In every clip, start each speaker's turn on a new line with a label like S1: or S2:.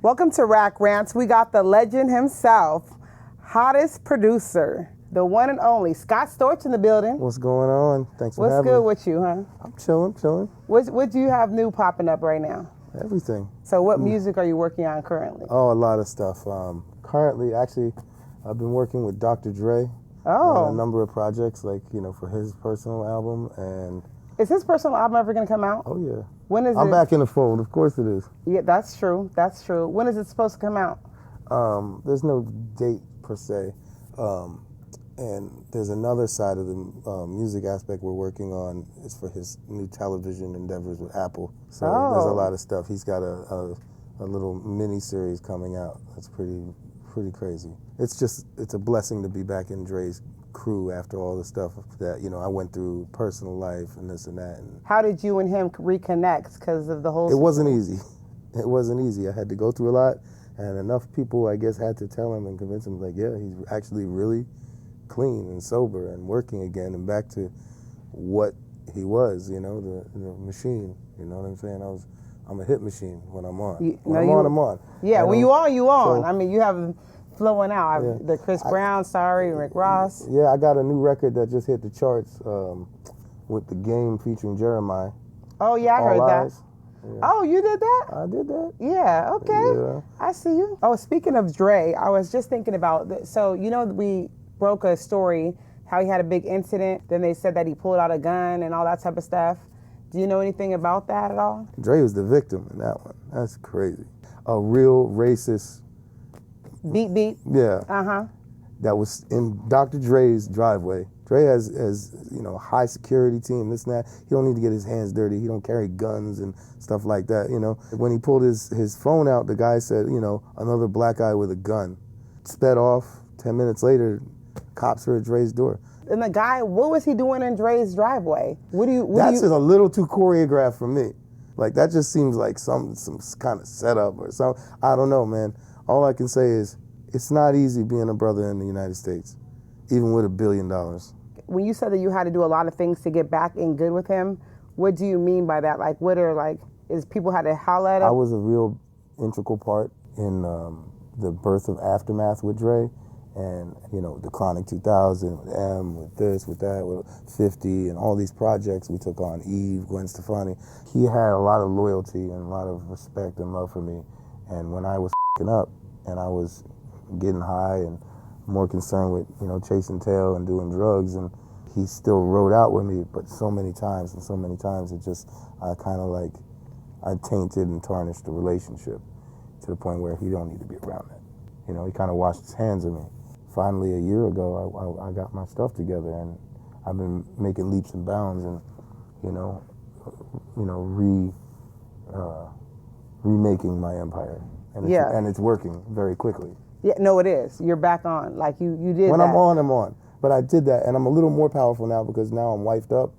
S1: Welcome to Rack Rants. We got the legend himself, hottest producer, the one and only Scott Storch in the building.
S2: What's going on? Thanks for having me.
S1: What's good with you, huh?
S2: I'm chilling.
S1: What do you have new popping up right now?
S2: Everything.
S1: So what music are you working on currently?
S2: Oh, a lot of stuff. Currently, actually, I've been working with Dr. Dre
S1: Oh.
S2: on a number of projects, like, for his personal album. And
S1: Is his personal album ever going to come out?
S2: oh, yeah.
S1: When is
S2: I'm
S1: it?
S2: back in the fold. Of course it is.
S1: Yeah, that's true. When is it supposed to come out?
S2: There's no date, per se. And there's another side of the music aspect we're working on. It's for his new television endeavors with Apple. So there's a lot of stuff. He's got a little mini series coming out. That's pretty crazy. It's a blessing to be back in Dre's crew after all the stuff that I went through, personal life and this and that. And
S1: How did you and him reconnect because of the whole?
S2: it wasn't easy. It wasn't easy. I had to go through a lot, and enough people, I guess, had to tell him and convince him, like, yeah, he's actually really clean and sober and working again and back to what he was, the machine. You know what I'm saying? I'm a hit machine when I'm on. I'm on.
S1: Yeah, when you on, you on.
S2: So,
S1: I mean, you have flowing out.
S2: Yeah.
S1: The Chris Brown, sorry, Rick Ross.
S2: Yeah, I got a new record that just hit the charts with The Game featuring Jeremiah.
S1: Oh, yeah, I heard that.
S2: Yeah.
S1: Oh, you did that?
S2: I did that.
S1: Yeah, okay.
S2: Yeah.
S1: I see you. Oh, speaking of Dre, I was just thinking about, so, we broke a story, how he had a big incident. Then they said that he pulled out a gun and all that type of stuff. Do you know anything about that at all?
S2: Dre was the victim in that one. That's crazy. A real racist.
S1: Beat.
S2: Yeah.
S1: Uh-huh.
S2: That was in Dr. Dre's driveway. Dre has a high security team, this and that. He don't need to get his hands dirty. He don't carry guns and stuff like that, When he pulled his phone out, the guy said, another black guy with a gun. Sped off. 10 minutes later, cops were at Dre's door.
S1: And the guy, what was he doing in Dre's driveway?
S2: That's just a little too choreographed for me. Like, that just seems like some kind of setup or something. I don't know, man. All I can say is it's not easy being a brother in the United States, even with $1 billion.
S1: When you said that you had to do a lot of things to get back in good with him, what do you mean by that? Like, is people had to holler at him?
S2: I was a real integral part in the birth of Aftermath with Dre. And, the Chronic 2000, with M, with this, with that, with 50, and all these projects we took on, Eve, Gwen Stefani. He had a lot of loyalty and a lot of respect and love for me. And when I was up and I was getting high and more concerned with, chasing tail and doing drugs, and he still rode out with me, but so many times it just, I tainted and tarnished the relationship to the point where he don't need to be around that. He kind of washed his hands of me. Finally, a year ago, I got my stuff together, and I've been making leaps and bounds, and remaking my empire, and it's working very quickly.
S1: Yeah, no, it is. You're back on, like you did.
S2: When
S1: that.
S2: I'm on. But I did that, and I'm a little more powerful now because now I'm wifed up.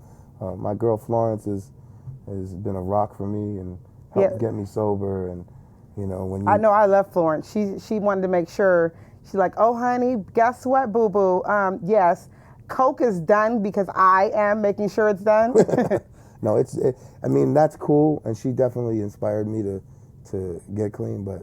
S2: My girl Florence has been a rock for me and helped get me sober, and when you.
S1: I know I love Florence. She wanted to make sure. She's like, oh, honey, guess what, boo-boo? Yes, Coke is done because I am making sure it's done.
S2: No, that's cool, and she definitely inspired me to get clean, but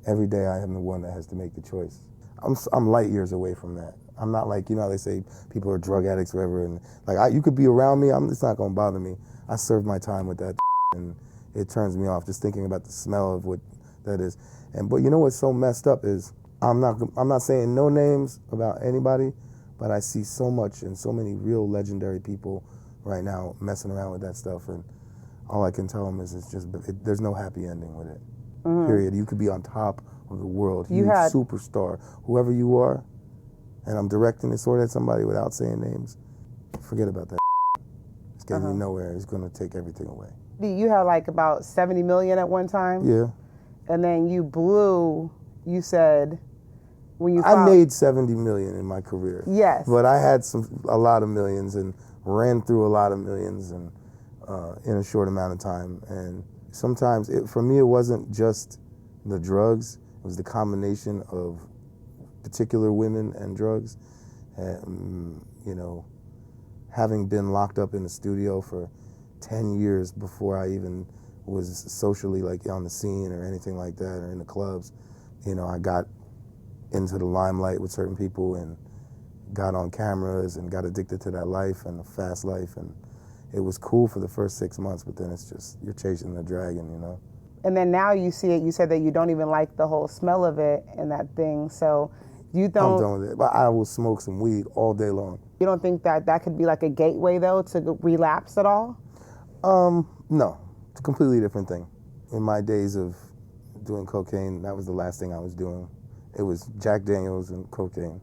S2: every day I am the one that has to make the choice. I'm light years away from that. I'm not like, they say people are drug addicts forever, and like you could be around me, it's not going to bother me. I served my time with that, and it turns me off just thinking about the smell of what that is. But what's so messed up is, I'm not saying no names about anybody, but I see so much and so many real legendary people right now messing around with that stuff, and all I can tell them is there's no happy ending with it. Mm-hmm. Period. You could be on top of the world, huge superstar, whoever you are, and I'm directing this sword at somebody without saying names. Forget about that. It's getting you nowhere. It's going to take everything away.
S1: You had like about 70 million at one time?
S2: Yeah.
S1: And then you blew, you said,
S2: I made 70 million in my career.
S1: Yes.
S2: But I had a lot of millions and ran through a lot of millions and in a short amount of time. And sometimes, for me, it wasn't just the drugs. It was the combination of particular women and drugs. And, having been locked up in the studio for 10 years before I even was socially like on the scene or anything like that or in the clubs. You know, I got into the limelight with certain people and got on cameras and got addicted to that life and the fast life, and it was cool for the first 6 months, but then it's just, you're chasing the dragon, you know?
S1: And then now you see it, you said that you don't even like the whole smell of it and that thing, so you
S2: I'm
S1: don't,
S2: done with it. But I will smoke some weed all day long.
S1: you don't think that that could be like a gateway though to relapse at all?
S2: No, it's a completely different thing. In my days of doing cocaine, that was the last thing I was doing. It was Jack Daniels and cocaine.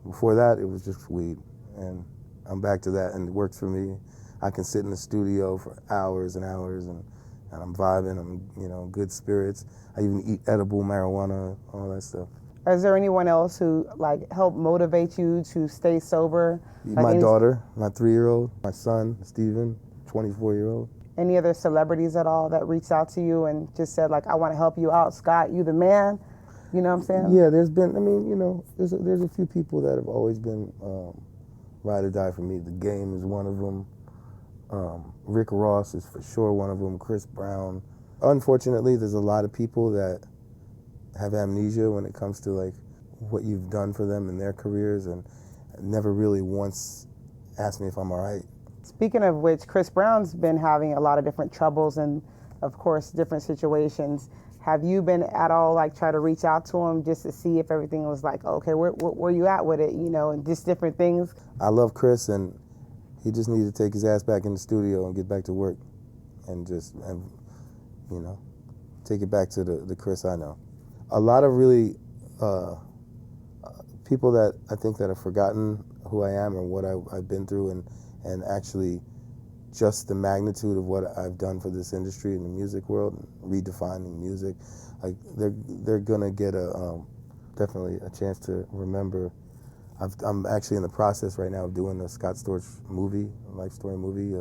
S2: Before that, it was just weed. And I'm back to that, and it works for me. I can sit in the studio for hours and hours, and I'm vibing. I'm, you know, good spirits. I even eat edible marijuana, all that stuff.
S1: Is there anyone else who like helped motivate you to stay sober?
S2: My daughter, my 3-year-old, my son, Steven, 24-year-old.
S1: Any other celebrities at all that reached out to you and just said like, I want to help you out, Scott, you the man? You know what I'm saying?
S2: Yeah, there's been, I mean, you know, there's a few people that have always been ride or die for me. The Game is one of them. Rick Ross is for sure one of them. Chris Brown. Unfortunately, there's a lot of people that have amnesia when it comes to like what you've done for them in their careers, and never really once asked me if I'm all right.
S1: Speaking of which, Chris Brown's been having a lot of different troubles and, of course, different situations. Have you been at all like try to reach out to him just to see if everything was like, okay, where you at with it, you know, and just different things?
S2: I love Chris, and he just needed to take his ass back in the studio and get back to work, and just, you know, take it back to the Chris I know. A lot of really people that I think that have forgotten who I am or what I've been through, and actually just the magnitude of what I've done for this industry in the music world, redefining music. Like they're gonna get definitely a chance to remember. I'm actually in the process right now of doing a Scott Storch movie, a life story movie,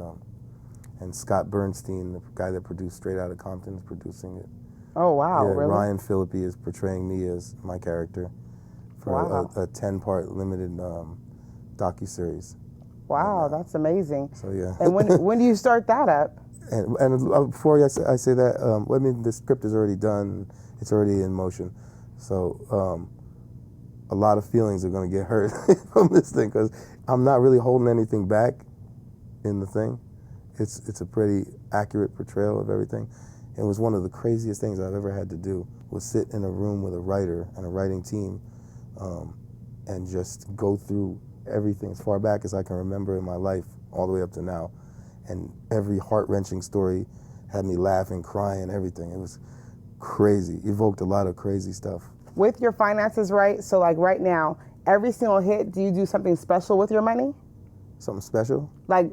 S2: and Scott Bernstein, the guy that produced Straight Outta Compton, is producing it.
S1: Oh wow,
S2: Yeah,
S1: really?
S2: Ryan Phillippe is portraying me as my character for a 10-part limited docuseries.
S1: Wow, that's amazing.
S2: So yeah.
S1: And when do you start that up?
S2: And before I say that, I mean, the script is already done. It's already in motion. So a lot of feelings are going to get hurt from this thing, because I'm not really holding anything back in the thing. It's a pretty accurate portrayal of everything. It was one of the craziest things I've ever had to do, was sit in a room with a writer and a writing team and just go through everything as far back as I can remember in my life, all the way up to now. And every heart-wrenching story had me laughing, crying, everything. It was crazy. Evoked a lot of crazy stuff.
S1: With your finances, right? So like right now, every single hit, do you do something special with your money?
S2: Something special?
S1: Like,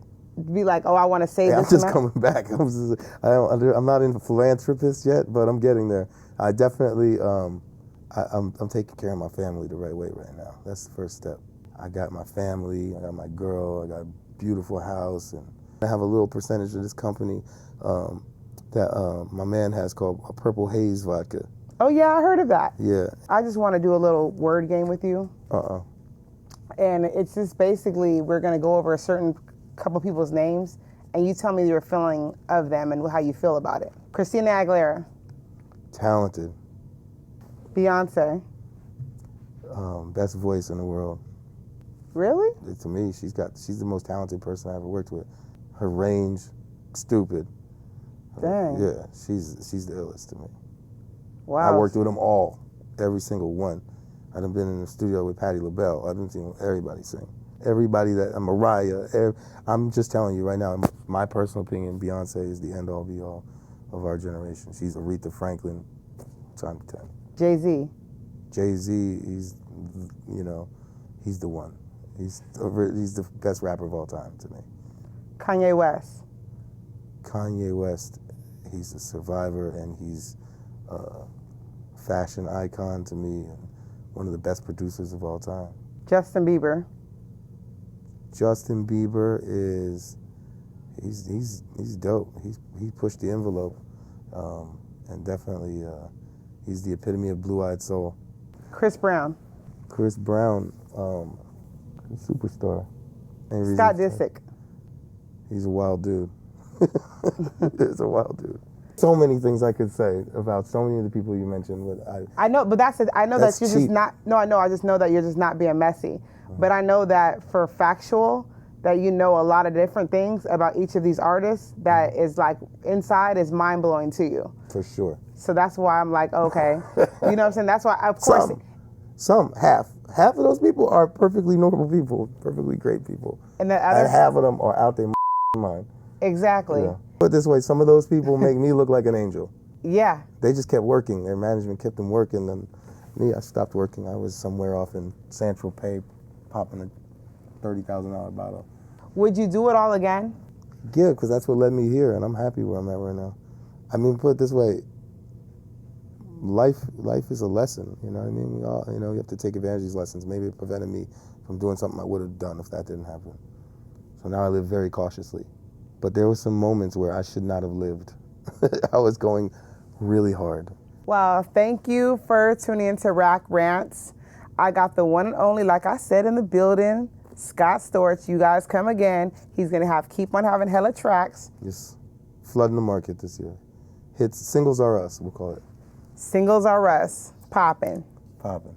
S1: be like, oh, I want to save
S2: I'm
S1: this
S2: just
S1: amount?
S2: coming back. I'm not a philanthropist yet, but I'm getting there. I definitely, I'm taking care of my family the right way right now. That's the first step. I got my family, I got my girl, I got a beautiful house, and I have a little percentage of this company that my man has called a Purple Haze Vodka.
S1: Oh yeah, I heard of that.
S2: Yeah.
S1: I just want to do a little word game with you. And it's just basically, we're going to go over a certain couple people's names, and you tell me your feeling of them and how you feel about it. Christina Aguilera.
S2: Talented.
S1: Beyonce.
S2: Best voice in the world.
S1: Really?
S2: To me, she's the most talented person I ever worked with. Her range, stupid.
S1: Dang.
S2: Yeah, she's the illest to me.
S1: Wow.
S2: I worked with them all, every single one. I've been in the studio with Patti LaBelle. I've been seeing everybody sing. Everybody Mariah. I'm just telling you right now, my personal opinion, Beyonce is the end-all, be-all of our generation. She's Aretha Franklin, time 10.
S1: Jay-Z.
S2: Jay-Z, he's the one. He's the best rapper of all time to me.
S1: Kanye West.
S2: Kanye West, he's a survivor, and he's a fashion icon to me, and one of the best producers of all time.
S1: Justin Bieber.
S2: Justin Bieber he's dope. He pushed the envelope, and definitely he's the epitome of blue-eyed soul.
S1: Chris Brown.
S2: Chris Brown, superstar.
S1: Scott Disick.
S2: He's a wild dude. He's a wild dude. So many things I could say about so many of the people you mentioned, but
S1: I know, but I know
S2: That's
S1: that you're just
S2: cheap.
S1: not. No, I know. I just know that you're just not being messy. But I know that for factual, that you know a lot of different things about each of these artists that is like inside is mind blowing to you.
S2: for sure.
S1: So that's why I'm like, okay, you know what I'm saying? That's why, of course.
S2: Half of those people are perfectly normal people, perfectly great people,
S1: And the other,
S2: and half of them are out their mind.
S1: exactly.
S2: Yeah. Put it this way, some of those people make me look like an angel.
S1: Yeah.
S2: They just kept working. Their management kept them working. And me, I stopped working. I was somewhere off in Central Pay, popping a $30,000 bottle.
S1: Would you do it all again?
S2: Yeah, because that's what led me here, and I'm happy where I'm at right now. I mean, put it this way, life is a lesson. You know what I mean? We all, you have to take advantage of these lessons. Maybe it prevented me from doing something I would have done if that didn't happen. So now I live very cautiously. But there were some moments where I should not have lived. I was going really hard.
S1: Well, thank you for tuning into Rack Rants. I got the one and only, like I said, in the building, Scott Storch. You guys come again. He's going to keep on having hella tracks.
S2: Just flooding the market this year. Hits, singles are us, we'll call it.
S1: Singles are us. Poppin'.
S2: Popping.